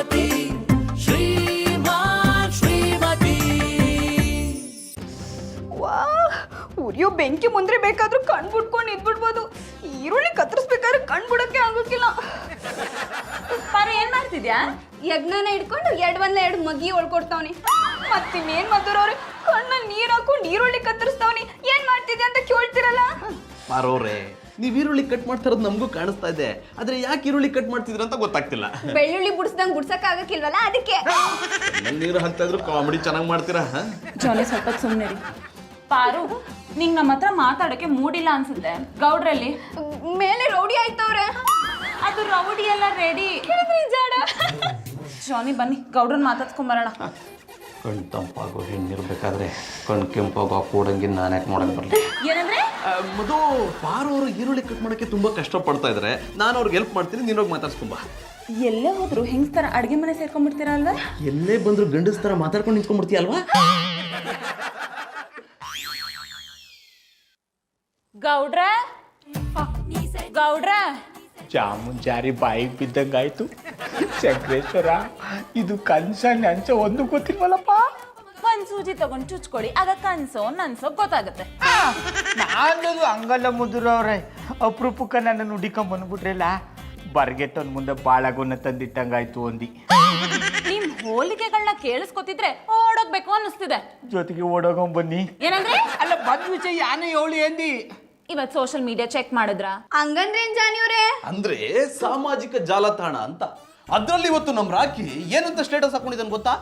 ಶ್ರೀಮತಿ ಶ್ರೀಮತಿ. ಉರಿಯೋ ಬೆಂಕಿ ಮುಂದ್ರೆ ಬೇಕಾದ್ರೂ ಕಣ್ ಬಿಟ್ಕೊಂಡು ಇದ್ಬಿಡ್ಬೋದು. ಈರುಳ್ಳಿ ಕತ್ತರಿಸ್ಬೇಕಾದ್ರೆ ಕಣ್ ಬಿಡಕ್ಕೆ ಆಗೋಕಿಲ್ಲ. ಪಾರು ಏನ್ ಮಾಡ್ತಿದ್ಯಾ? ಯಜ್ಞನ ಹಿಡ್ಕೊಂಡು ಎರಡು ಮಗಿ ಒಳ್ಕೊಡ್ತಾವನಿ. ಮತ್ತಿನ್ನೇನ್ ಮಧುರವ್ರೆ, ಕಣ್ಣಲ್ಲಿ ನೀರ್ ಹಾಕೊಂಡು ಈರುಳ್ಳಿ ಕತ್ತರಿಸ್ತಾವನಿ. ಏನ್ ಮಾಡ್ತಿದ್ಯಾ ಅಂತ ಕೇಳ್ತಿರಲ್ಲ. ಪಾರೋರೆ, ನೀವ್ ಈರುಳ್ಳಿ ಕಟ್ ಮಾಡ್ತಾ ಇರೋದು ನಮಗೂ ಕಾಣಿಸ್ತಾ ಇದೆ, ಆದ್ರೆ ಯಾಕೆ ಈರುಳ್ಳಿ ಕಟ್ ಮಾಡ್ತಿದ್ರ ಅಂತ ಗೊತ್ತಾಗ್ತಿಲ್ಲ. ಬೆಳ್ಳುಳ್ಳಿ ಬಿಡಿಸ್ದಂಗ್ ಬಿಡ್ಸಕ್ ಆಗಕ್ಕಿಲ್ವಲ್ಲ, ಅದಕ್ಕೆ. ನೀರು ಹಾಕ್ತಾ ಇದ್ರು ಕಾಮಿಡಿ ಚೆನ್ನಾಗಿ ಮಾಡ್ತೀರಾ. ಜಾಲಿ ಸ್ವಲ್ಪ ಸುಮ್ಮನೆ. ಪಾರು, ನಿಂಗ್ ನಮ್ಮ ಹತ್ರ ಮಾತಾಡಕ್ಕೆ ಮೂಡಿಲ್ಲ ಅನ್ಸುತ್ತೆ. ಗೌಡ್ರಲ್ಲಿ ಮೇಲೆ ರೌಡಿ ಆಯ್ತವ್ರೆ. ಅದು ರೌಡಿ ಎಲ್ಲ ರೆಡಿ. ಜಾಡ ಜಾನಿ, ಬನ್ನಿ ಗೌಡ್ರನ್ ಮಾತಾಡ್ಸ್ಕೊಂಬರೋಣ. ಕಣ್ ತಂಪಾಗೋ ಹೆಣ್ಣಿರ್ಬೇಕಾದ್ರೆ ಕಣ್ ಕೆಂಪಾಗೋ ಕೂಡಂಗಿ ನಾನು ಯಾಕೆ ನೋಡಕ್ ಬರಲಿ. ಏನಂದ್ರೆ ಮಧು, ಪಾರು ಅವರು ಈರುಳ್ಳಿ ಕಟ್ ಮಾಡಕ್ಕೆ ತುಂಬಾ ಕಷ್ಟ ಪಡ್ತಾ ಇದ್ರೆ ನಾನು ಅವ್ರಿಗೆ ಹೆಲ್ಪ್ ಮಾಡ್ತೀನಿ, ನೀನೋಗಿ ಮಾತಾಡ್ಸ್ಕೊಂಬ. ಎಲ್ಲೇ ಹೋದ್ರು ಹೆಂಗ್ ತರ ಅಡ್ಗೆ ಮನೆ ಸೇರ್ಕೊಂಡ್ಬಿಡ್ತೀರಾ ಅಲ್ವಾ? ಎಲ್ಲೇ ಬಂದ್ರು ಗಂಡಸ್ ತರ ಮಾತಾಡ್ಕೊಂಡು ನಿಂತ್ಕೊಂಡ್ಬಿಡ್ತೀಯ ಅಲ್ವಾ? ಗೌಡ್ರ ಗೌಡ್ರ, ಜಾಮೂನ್ ಜಾರಿ ಬಾಯಿಗೆ ಬಿದ್ದಂಗಾಯ್ತು. ಚಕ್ರೇಶ್ವರ, ಇದು ಕನ್ಸ ನನ್ಸ ಒಂದು ಗೊತ್ತಿಲ್ವಲ್ಲಪ್ಪ. ಒಂದ್ ಸೂಜಿ ತಗೊಂಡ್ ಚುಚ್ಕೊಡಿ, ಆಗ ಕನ್ಸೋ ನನ್ಸೋ ಗೊತ್ತಾಗುತ್ತೆ. ನಾನದು ಹಂಗಲ್ಲ ಮುದುರವ್ರೆ, ಅಪರೂಪಕ್ಕ ನನ್ನ ನುಡಿಕೊಂಡ್ ಬಂದ್ಬಿಟ್ರಲ್ಲ, ಬರ್ಗೆಟ್ಟನ್ ಮುಂದೆ ಬಾಳಗುನ್ನ ತಂದಿಟ್ಟಂಗಾಯ್ತು ಒಂದಿ. ನಿಮ್ ಹೋಲಿಕೆಗಳನ್ನ ಕೇಳಿಸ್ಕೊತಿದ್ರೆ ಓಡೋಗ್ಬೇಕು ಅನ್ನಿಸ್ತಿದೆ. ಜೊತೆಗೆ ಓಡೋಗೊಂಡ್ ಬನ್ನಿ. ಏನಂದ್ರೆ? ಅಲ್ಲ, ಬಂದ್ ವಿಷಯ ಯಾನು ಹೇಳಿ ಅಂದಿ. ಇವತ್ ಸೋಷಿಯಲ್ ಮೀಡಿಯಾ ಚೆಕ್ ಮಾಡಿದ್ರ? ಹಂಗಂದ್ರೇನ್ ಜಾನಿಯವ್ರೆ? ಅಂದ್ರೆ ಸಾಮಾಜಿಕ ಜಾಲತಾಣ ಅಂತ. ಅದ್ರಲ್ಲಿ ಇವತ್ತು ನಮ್ ರಾಕಿ ಏನಂತ ಸ್ಟೇಟಸ್ ಹಾಕೊಂಡಿದ್ದಾನೆ ಗೊತ್ತಾ?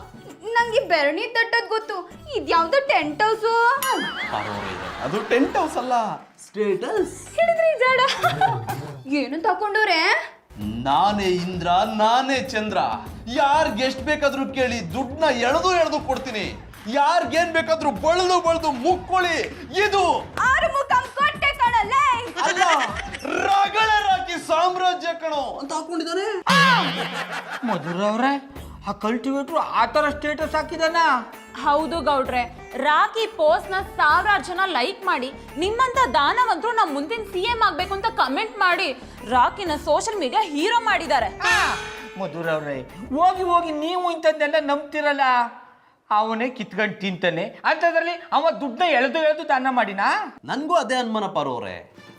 ನಂಗೆ ಬೆರಣಿ ತಟ್ಟದ್ ಗೊತ್ತು, ಇದ್ಯಾವ್ದೋ ಟೆಂಟ್ ಹೌಸು. ಅದು ಟೆಂಟ್ ಹೌಸ್ ಅಲ್ಲ, ಸ್ಟೇಟಸ್. ಹಿಡಿದ್ರಿ ಜಾಡ. ಏನು ತಕೊಂಡವ್ರೆ? ನಾನೇ ಇಂದ್ರ, ನಾನೇ ಚಂದ್ರ, ಯಾರ್ಗೆ ಎಷ್ಟ್ ಬೇಕಾದ್ರೂ ಕೇಳಿ, ದುಡ್ಡನ್ನ ಎಳೆದು ಕೊಡ್ತೀನಿ. ಯಾರ್ಗೇನ್ ಬೇಕಾದ್ರೂ ಬಳ್ದು ಮುಕ್ಕೊಳ್ಳಿ. ಇದು ಆರುಮುಖಂ ಕೊಟ್ಟೆ ಕಣಲೆ ಅಲ್ಲ, ರಗಳ ರಾಕಿ ಸಾಮ್ರಾಜ್ಯ ಕಣೋ ಅಂತ ಹಾಕೊಂಡಿದ್ದಾನೆ. ಮಧುರವ್ರೆ, ಆ ಕಲ್ಟಿವೇಟ್ರು ಆ ತರ ಸ್ಟೇಟಸ್ ಹಾಕಿದಾನ? ಹೌದು ಗೌಡ್ರೆ, ರಾಕಿ ಪೋಸ್ಟ್ ನ 1000 ಜನ ಲೈಕ್ ಮಾಡಿ, ನಿಮ್ಮಂತ ದಾನವಂತರು ನಮ್ ಮುಂದಿನ CM ಆಗ್ಬೇಕು ಅಂತ ಕಮೆಂಟ್ ಮಾಡಿ ರಾಕಿನ ಸೋಷಿಯಲ್ ಮೀಡಿಯಾ ಹೀರೋ ಮಾಡಿದ್ದಾರೆ. ಮಧುರವ್ರೆ, ಹೋಗಿ ನೀವು ಇಂಥದ್ದೆಲ್ಲ ನಂಬ್ತಿರಲ್ಲ. ಅವನೇ ಕಿತ್ಕೊಂಡು ತಿಂತಾನೆ ಅಂತದ್ರಲ್ಲಿ ಅವ ದುಡ್ಡ ಎಳೆದು ದಾನ ಮಾಡಿನಾ? ನನ್ಗೂ ಅದೇ ಅನುಮಾನ ಪಾರೋರೆ.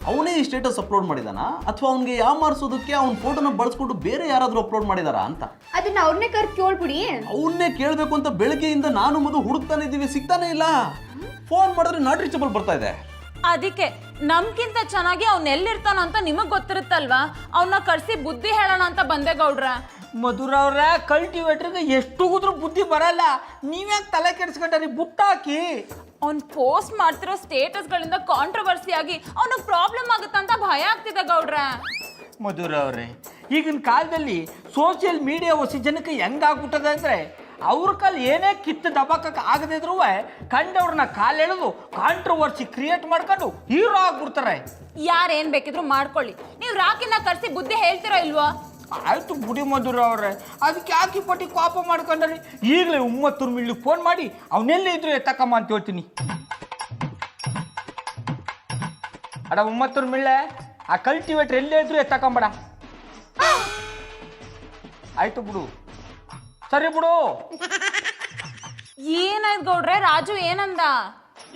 ಅವನೇ ಈ ಸ್ಟೇಟಸ್ ಅಪ್ಲೋಡ್ ಮಾಡಿದಾನ, ಅಥವಾ ಅವನ್ಗೆ ಯಾಮಾರಿಸೋದಕ್ಕೆ ಅವ್ನ ಫೋಟೋನ ಬಳಸ್ಕೊಂಡು ಬೇರೆ ಯಾರಾದ್ರೂ ಅಪ್ಲೋಡ್ ಮಾಡಿದಾರ ಅಂತ. ಅದನ್ನ ಅವ್ರನ್ನೇ ಕರ್ ಕೇಳ್ಬಿಡಿ. ಅವನ್ನೇ ಕೇಳ್ಬೇಕು ಅಂತ ಬೆಳಗ್ಗೆಯಿಂದ ನಾನು ಮಧು ಹುಡುಕ್ತಾನೆ ಇದೀವಿ, ಸಿಗ್ತಾನೆ ಇಲ್ಲ. ಫೋನ್ ಮಾಡಿದ್ರೆ ನಾಟ್ ರೀಚಬಲ್ ಬರ್ತಾ ಇದೆ. ಅದಕ್ಕೆ ನಮ್ಗಿಂತ ಚೆನ್ನಾಗಿ ಅವ್ನ ಎಲ್ಲಿರ್ತಾನ ಅಂತ ನಿಮಗ್ ಗೊತ್ತಿರುತ್ತಲ್ವಾ, ಅವನ್ನ ಕರ್ಸಿ ಬುದ್ಧಿ ಹೇಳೋಣ ಅಂತ ಬಂದೆ ಗೌಡ್ರ. ಮಧುರವ್ರ, ಕಲ್ಟಿವೇಟ್ರಿಗೆ ಎಷ್ಟು ಹೋದ್ರೂ ಬುದ್ಧಿ ಬರಲ್ಲ. ನೀವ್ಯಾಕೆ ತಲೆ ಕೆಡಿಸ್ಕೊಂಡ್ರಿ? ಬುಟ್ಟಾಕಿ. ಅವ್ನ್ ಪೋಸ್ಟ್ ಮಾಡ್ತಿರೋ ಸ್ಟೇಟಸ್ಗಳಿಂದ ಕಾಂಟ್ರವರ್ಸಿ ಆಗಿ ಅವನಿಗೆ ಪ್ರಾಬ್ಲಮ್ ಆಗುತ್ತಂತ ಭಯ ಆಗ್ತಿದೆ ಗೌಡ್ರ. ಮಧುರವ್ರೆ, ಈಗಿನ ಕಾಲದಲ್ಲಿ ಸೋಷಿಯಲ್ ಮೀಡಿಯಾ ಹೊಸ ಜನಕ್ಕೆ ಹೆಂಗಾಗ್ಬಿಟ್ಟದೆ ಅಂದ್ರೆ, ಅವ್ರ ಕಾಲ ಏನೇ ಕಿತ್ತು ದಬಾಕಕ್ಕೆ ಆಗದೇ ಇದ್ರೂ ಕಂಡವ್ರನ್ನ ಕಾಲೆಳೆದು ಕಾಂಟ್ರವರ್ಸಿ ಕ್ರಿಯೇಟ್ ಮಾಡ್ಕೊಂಡು ಹೀರೋ ಆಗ್ಬಿಡ್ತಾರೆ. ಯಾರೇನ್ ಬೇಕಿದ್ರು ಮಾಡ್ಕೊಳ್ಳಿ, ನೀವು ರಾಕಿನ ಕರ್ಸಿ ಬುದ್ಧಿ ಹೇಳ್ತಿರೋ ಇಲ್ವೋ? ಆಯ್ತು ಬುಡಿ ಮಧುರವ್ರೆ, ಅದಕ್ಕೆ ಯಾಕೆ ಪಟ್ಟಿ ಕೋಪ ಮಾಡ್ಕೊಂಡ್ರಿ? ಈಗಲೇ 9 ಮಿಳ್ಳಿಗೆ ಫೋನ್ ಮಾಡಿ ಅವನೆಲ್ಲೇ ಇದ್ರು ಎತ್ತಕಮ್ಮ ಅಂತ ಹೇಳ್ತೀನಿ. ಅಡ 9 ಮಿಳ್ಳೆ, ಆ ಕಲ್ಟಿವೇಟ್ರ್ ಎಲ್ಲೇ ಇದ್ರು ಎತ್ತಕೊಂಬೇಡ. ಆಯ್ತು ಬಿಡು, ಸರಿ ಬಿಡು. ಏನಾಯ್ತು ಗೌಡ್ರೆ? ರಾಜು ಏನಂದ?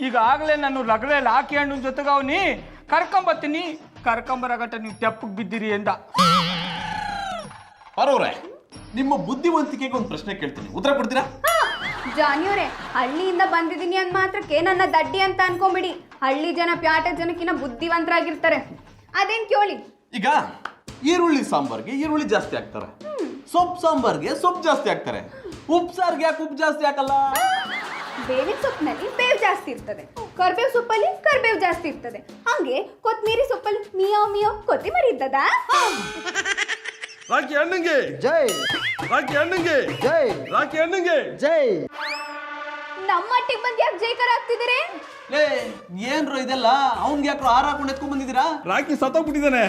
ಈಗಾಗಲೇ ನಾನು ಲಗಳೆಯಲ್ಲಿ ಹಾಕಿ ಹಣ್ಣು ಜೊತೆಗೆ ಅವನಿ ಕರ್ಕೊಂಬತ್ತೀನಿ, ಕರ್ಕೊಂಬರಗಟ್ಟ ನೀವು ತೆಪ್ಪಗೆ ಬಿದ್ದಿರಿ ಎಂದ. ಪಾರೋರೆ, ನಿಮ್ಮ ಬುದ್ಧಿವಂತಿಕೆಗೆ ಒಂದು ಪ್ರಶ್ನೆ ಕೇಳ್ತೀನಿ, ಉತ್ತರ ಕೊಡ್ತೀರಾ? ಜಾನಿಯವ್ರೆ, ಹಳ್ಳಿಯಿಂದ ಬಂದಿದ್ದೀನಿ ಅಂದ್ ಮಾತ್ರಕ್ಕೆ ನನ್ನ ದಡ್ಡಿ ಅಂತ ಅನ್ಕೊಂಬಿಡಿ. ಹಳ್ಳಿ ಜನ ಪ್ಯಾಟ ಜನಕ್ಕಿನ್ನ ಬುದ್ಧಿವಂತರಾಗಿರ್ತಾರೆ. ಅದೇನ್ ಕೇಳಿ. ಈಗ ಈರುಳ್ಳಿ ಸಾಂಬಾರ್ಗೆ ಈರುಳ್ಳಿ ಜಾಸ್ತಿ ಹಾಕ್ತಾರೆ, ಸೊಪ್ಪು ಸಾಂಬಾರ್ಗೆ ಸೊಪ್ಪು ಜಾಸ್ತಿ ಹಾಕ್ತಾರೆ, ಉಪ್ಪು ಸಾರ್ಗೆ ಯಾಕೆ ಉಪ್ಪು ಜಾಸ್ತಿ ಹಾಕಲ್ಲ? ಬೇವಿನ ಸೊಪ್ಪಿನಲ್ಲಿ ಬೇವು ಜಾಸ್ತಿ ಇರ್ತದೆ, ಕರ್ಬೇವು ಸೊಪ್ಪಲ್ಲಿ ಕರ್ಬೇವು ಜಾಸ್ತಿ ಇರ್ತದೆ. ಹಂಗೆ ಕೊತ್ಮೀರಿ ಸೊಪ್ಪಲ್ಲಿ ಮಿಯೋ ಕೊತ್ತಿಮರಿ ಇದ್ದದ. ರಾಕಿ ಅಣ್ಣಂಗೆ ಜೈ, ರಾಕಿ ಅಣ್ಣಂಗೆ ಜೈ, ರಾಕಿ ಅಣ್ಣಂಗೆ ಜೈ. ನಮ್ಮ ಮಟ್ಟಿಗೆ ಬಂದು ಯಾಕೆ ಜೈಕರ ಆಗ್ತಿದ್ದೀರಿ? ಏನ್ರು ಇದೆಲ್ಲ? ಅವ್ನ್ಗೆ ಯಾಕೆ ಹಾರ ಹಾಕೊಂಡು ಎತ್ಕೊಂಡ್ ಬಂದಿದ್ದೀರಾ? ರಾಕಿ ಸತ್ತೋಗ್ಬಿಟ್ಟಿದ್ದಾನೆ,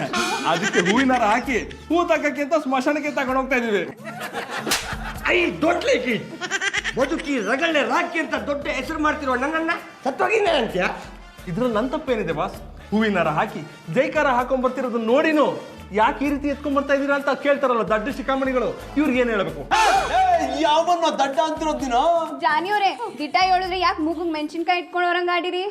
ಅದಕ್ಕೆ ಹೂವಿನ ಹಾರ ಹಾಕಿ ಹೂ ತಕ್ಕಕ್ಕೆ ಅಂತ ಸ್ಮಶಾನಕ್ಕೆ ತಗೊಂಡು ಹೋಗ್ತಾ ಇದೀವಿ. ಐ ದೊಡ್ಲೇಕಿ ಬದುಕಿ ರಗಳೆ ರಾಕಿ ಅಂತ ದೊಡ್ಡ ಹೆಸರು ಮಾಡ್ತಿರೋ ನನ್ನನ್ನ ಸತ್ತೋಗಿನ ಅಂತ್ಯ. ಇದ್ರಲ್ಲಿ ನನ್ನ ತಪ್ಪೇನಿದೆ ಬಾಸ್? ಹೂವಿನ ಹಾರ ಹಾಕಿ ಜೈಕಾರ ಹಾಕೊಂಡ್ ಬರ್ತಿರೋದನ್ನ ನೋಡಿನು ಯಾಕೆ ಈ ರೀತಿ ಎತ್ಕೊಂಡ್ ಬರ್ತಾ ಇದೀರಾ ಅಂತ ಕೇಳ್ತಾರಲ್ಲ ದಡ್ಡ ಶಿಖಾಮಣಿಗಳು, ಇವ್ರಿಗೆ ಏನ್ ಹೇಳ್ಬೇಕು? ಯಾವನ್ನ ದಡ್ಡ ಅಂತಿರೋದ್ ನೀನು? ಜಾನಿಯವ್ರೆ ದಿಟ ಹೇಳಿದ್ರೆ ಯಾಕೆ ಮೂಗಿಗೆ ಮೆಣಸಿನ್ಕಾಯಿ ಇಟ್ಕೊಂಡವ್ರಂಗ ಆಡಿರಿ?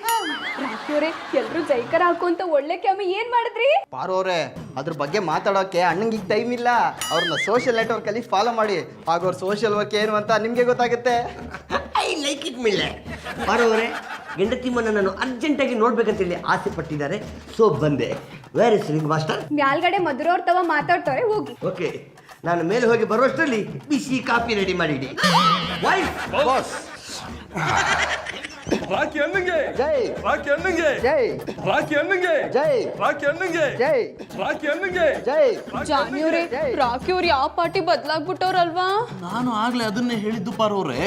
ರಾಕಿಯವ್ರೆ ಎಲ್ರು ಜೈಕರ ಹಾಕೊಂತ ಒಳ್ಳೆ ಕೆಮ್ಮಿ ಏನ್ ಮಾಡಿದ್ರಿ? ಪಾರೋರೆ ಅದ್ರ ಬಗ್ಗೆ ಮಾತಾಡೋಕೆ ಅಣ್ಣಂಗೆ ಈಗ ಟೈಮ್ ಇಲ್ಲ. ಅವ್ರನ್ನ ಸೋಷಿಯಲ್ ನೆಟ್ವರ್ಕ್ ಅಲ್ಲಿ ಫಾಲೋ ಮಾಡಿ, ಆಗ ಅವ್ರ ಸೋಷಿಯಲ್ ವರ್ಕ್ ಏನು ಅಂತ ನಿಮ್ಗೆ ಗೊತ್ತಾಗುತ್ತೆ. ಐ ಲೈಕ್ ಇಟ್ ಮಿಳ್ಳೆ. ಬಾರೋರೆ, ಹೆಂಡತಿಮ್ಮನ್ನ ನಾನು ಅರ್ಜೆಂಟಾಗಿ ನೋಡ್ಬೇಕಂತೇಳಿ ಆಸೆ ಪಟ್ಟಿದ್ದಾರೆ, ಸೊ ಬಂದೆ. Where is ringmaster? ಮ್ಯಾಲ್ಗಡೆ ಮಧುರವ್ರ ತವ ಮಾತಾಡ್ತಾರೆ, ಹೋಗಿ. ಓಕೆ, ನಾನು ಮೇಲೆ ಹೋಗಿ ಬರುವಷ್ಟರಲ್ಲಿ ಬಿಸಿ ಕಾಫಿ ರೆಡಿ ಮಾಡಿಡಿ. ಬಾಸ್ ರಾಕಿ ಅಣ್ಣಂಗೆ ಜೈ, ರಾಕಿ ಅಣ್ಣಂಗೆ ಜೈ, ರಾಕಿ ಅಣ್ಣಂಗೆ ಜೈ, ರಾಕಿ ಅಣ್ಣಂಗೆ ಜೈ, ರಾಕಿ ಅಣ್ಣಂಗೆ ಜೈ. ಜಾನಿಯವ್ರೆ ರಾಕಿ ಅವ್ರು ಯಾವ ಪಾರ್ಟಿ ಬದ್ಲಾಗ್ಬಿಟ್ಟವ್ರಲ್ವಾ? ನಾನು ಆಗ್ಲೇ ಅದನ್ನೇ ಹೇಳಿದ್ದು ಪಾರವ್ರೆ.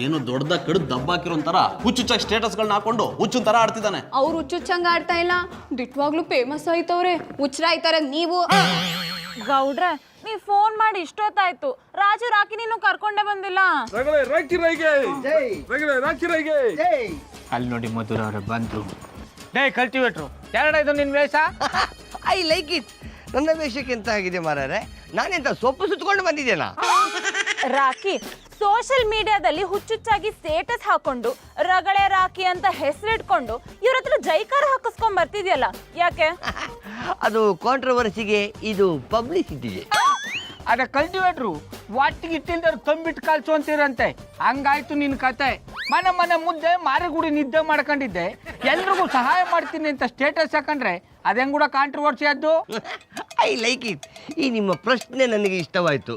ಏನು ದೊಡ್ಡದಾಗ ಕಡಿದು ದಬ್ಬಾಕಿರೋ ಒಂಥರ ಹುಚ್ಚುಚ್ಚಾಗಿ ಸ್ಟೇಟಸ್ಗಳನ್ನ ಹಾಕೊಂಡು ಹುಚ್ಚುನ್ ತರ ಆಡ್ತಿದ್ದಾನೆ. ಅವ್ರು ಹುಚ್ಚುಚ್ಚಂಗ ಆಡ್ತಾ ಇಲ್ಲ, ದಿಟ್ವಾಗ್ಲೂ ಫೇಮಸ್ ಆಯ್ತವ್ರೆ. ಹುಚ್ಚರ ಆಯ್ತಾರ ನೀವು. ಗೌಡ್ರೆ ನೀವ್ ಫೋನ್ ಮಾಡಿ ಇಷ್ಟೊತ್ತಾಯ್ತು, ರಾಜು ರಾಕಿ ನೀನು ಕರ್ಕೊಂಡೇ ಬಂದಿಲ್ಲ. ರಗಳೆ ರಾಕಿ ರೈಗೆ, ಜೈ, ರಗಳೆ ರಾಕಿ ರೈಗೆ. ಜೈ. ಅಲ್ಲಿ ನೋಡಿ ಮಧುರ ಅವ್ರೆ ಬಂದ್ರು. ಡೇ ಕಲ್ಟಿವೇಟ್ರು, ಎರಡಾಯ್ತು ನಿನ್ ವೇಷ? I like it. ನನ್ನ ವೇಷಕ್ಕೆ ಎಂತ ಆಗಿದೆ ಮಾರಾರೆ? ನಾನೆಂತ ಸೊಪ್ಪು ಸುತ್ಕೊಂಡು ಬಂದಿದ್ದೇನಾ? ರಾಕಿ ಸೋಷಿಯಲ್ ಮೀಡಿಯಾದಲ್ಲಿ ಹುಚ್ಚುಚ್ಚಾಗಿ ಸ್ಟೇಟಸ್ ಹಾಕೊಂಡು ರಗಳೆ ರಾಕಿ ಅಂತ ಹೆಸರಿಟ್ಕೊಂಡು ಇವ್ರ ಹತ್ರ ಜೈಕಾರ ಹಾಕಿಸ್ಕೊಂಡ್ ಬರ್ತಿದ್ಯಲ್ಲ, ಯಾಕೆ? ಅದು ಕಾಂಟ್ರವರ್ಸಿಗೆ, ಇದು ಪಬ್ಲಿಸಿಟಿಗೆ. ಅದ ಕಲ್ಟಿವೇಟ್ರು ಒಟ್ಟಿಗೆ ಇಟ್ಟಿಲ್ದವ್ರು ತಂಬಿಟ್ಟು ಕಲ್ಸು ಅಂತೀರಂತೆ. ಹಂಗಾಯ್ತು ನಿನ್ ಕತೆ. ಮನೆ ಮುದ್ದೆ ಮಾರಿಗುಡಿ ನಿದ್ದೆ ಮಾಡ್ಕೊಂಡಿದ್ದೆ, ಎಲ್ರಿಗೂ ಸಹಾಯ ಮಾಡ್ತೀನಿ ಅಂತ ಸ್ಟೇಟಸ್ ಹಾಕೊಂಡ್ರೆ ಅದೇನ್ ಕೂಡ ಕಾಂಟ್ರವರ್ಸಿ ಆದ್ದು? I like it. ಈ ನಿಮ್ಮ ಪ್ರಶ್ನೆ ನನಗೆ ಇಷ್ಟವಾಯ್ತು.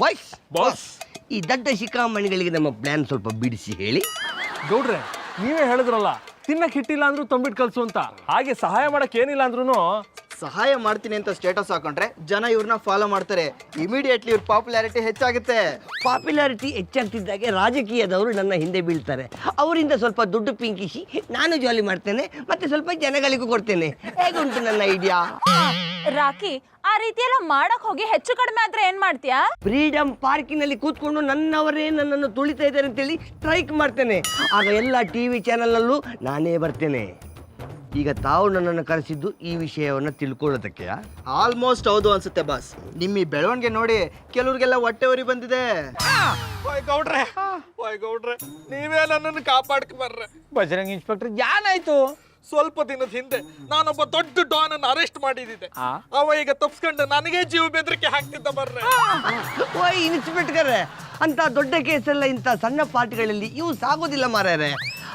ಬಾಯ್ಸ್, ಬಾಸ್ ಈ ದಡ್ಡ ಶಿಖಾಮಣಿಗಳಿಗೆ ನಮ್ಮ ಪ್ಲಾನ್ ಸ್ವಲ್ಪ ಬಿಡಿಸಿ ಹೇಳಿ. ಗೌಡ್ರೆ, ನೀವೇ ಹೇಳಿದ್ರಲ್ಲ ತಿನ್ನಕ್ ಹಿಟ್ಟಿಲ್ಲ ಅಂದ್ರೂ ತಂಬಿಟ್ಟು ಕಲ್ಸು ಅಂತ. ಹಾಗೆ ಸಹಾಯ ಮಾಡಕ್ ಏನಿಲ್ಲ ಅಂದ್ರೂ ಸಹಾಯ ಮಾಡ್ತೀನಿ ಅಂತ ಸ್ಟೇಟಸ್ ಹಾಕೊಂಡ್ರೆ ಜನ ಇವ್ರನ್ನ ಫಾಲೋ ಮಾಡ್ತಾರೆ. ಇಮಿಡಿಯೇಟ್ಲಿ ಇವ್ರ ಪಾಪ್ಯುಲಾರಿಟಿ ಹೆಚ್ಚಾಗುತ್ತೆ. ಪಾಪ್ಯುಲಾರಿಟಿ ಹೆಚ್ಚಾಗ್ತಿದ್ದಾಗೆ ರಾಜಕೀಯದವರು ನನ್ನ ಹಿಂದೆ ಬೀಳ್ತಾರೆ. ಅವರಿಂದ ಸ್ವಲ್ಪ ದುಡ್ಡು ಪಿಂಕಿಸಿ ನಾನು ಜಾಲಿ ಮಾಡ್ತೇನೆ, ಮತ್ತೆ ಸ್ವಲ್ಪ ಜನಗಳಿಗೂ ಕೊಡ್ತೇನೆ. ಹೇಗುಂಟು ನನ್ನ ಐಡಿಯಾ? ರಾಕಿ ಆ ರೀತಿ ಎಲ್ಲ ಮಾಡಕ್ ಹೋಗಿ ಹೆಚ್ಚು ಕಡಿಮೆ ಆದ್ರೆ ಏನ್ ಮಾಡ್ತೀಯಾ? ಫ್ರೀಡಮ್ ಪಾರ್ಕಿನಲ್ಲಿ ಕೂತ್ಕೊಂಡು ನನ್ನವರೇ ನನ್ನನ್ನು ತುಳಿತಾ ಇದ್ದಾರೆ ಅಂತೇಳಿ ಸ್ಟ್ರೈಕ್ ಮಾಡ್ತೇನೆ. ಆಗ ಎಲ್ಲ ಟಿವಿ ಚಾನೆಲ್ನಲ್ಲೂ ನಾನೇ ಬರ್ತೇನೆ. ಈಗ ತಾವು ನನ್ನನ್ನು ಕರೆಸಿದ್ದು ಈ ವಿಷಯವನ್ನು ತಿಳ್ಕೊಳ್ಳೋದಕ್ಕೆ? ಆಲ್ಮೋಸ್ಟ್ ಹೌದು ಅನ್ಸುತ್ತೆ ಬಾಸ್. ನಿಮ್ಮ ಈ ಬೆಳವಣಿಗೆ ನೋಡಿ ಕೆಲವ್ರಿಗೆಲ್ಲ ಹೊಟ್ಟೆ ಉರಿ ಬಂದಿದೆ. ಗೌಡ್ರೆ, ಗೌಡ್ರೆ ನೀವೇ ನನ್ನನ್ನು ಕಾಪಾಡ್ಕ ಬರ್ರೆ. ಬಜರಂಗ್ ಇನ್ಸ್ಪೆಕ್ಟರ್ ಏನಾಯ್ತು? ಸ್ವಲ್ಪ ದಿನದ ಹಿಂದೆ ನಾನೊಬ್ಬ ದೊಡ್ಡ ಡಾನ್ ಅನ್ನು ಅರೆಸ್ಟ್ ಮಾಡಿದ್ದೆ. ಅವ ಈಗ ತಪ್ಸ್ಕೊಂಡು ನನಗೆ ಜೀವ ಬೆದರಿಕೆ ಹಾಕ್ತಿದ್ದ ಬರ್ರೆ. ಓಯ್ ಇನ್ಸ್ಪೆಕ್ಟರ್, ಅಂತ ದೊಡ್ಡ ಕೇಸೆಲ್ಲ ಇಂಥ ಸಣ್ಣ ಪಾರ್ಟಿಗಳಲ್ಲಿ ಇವು ಸಾಗೋದಿಲ್ಲ ಮಾರ್ಯಾರೆ.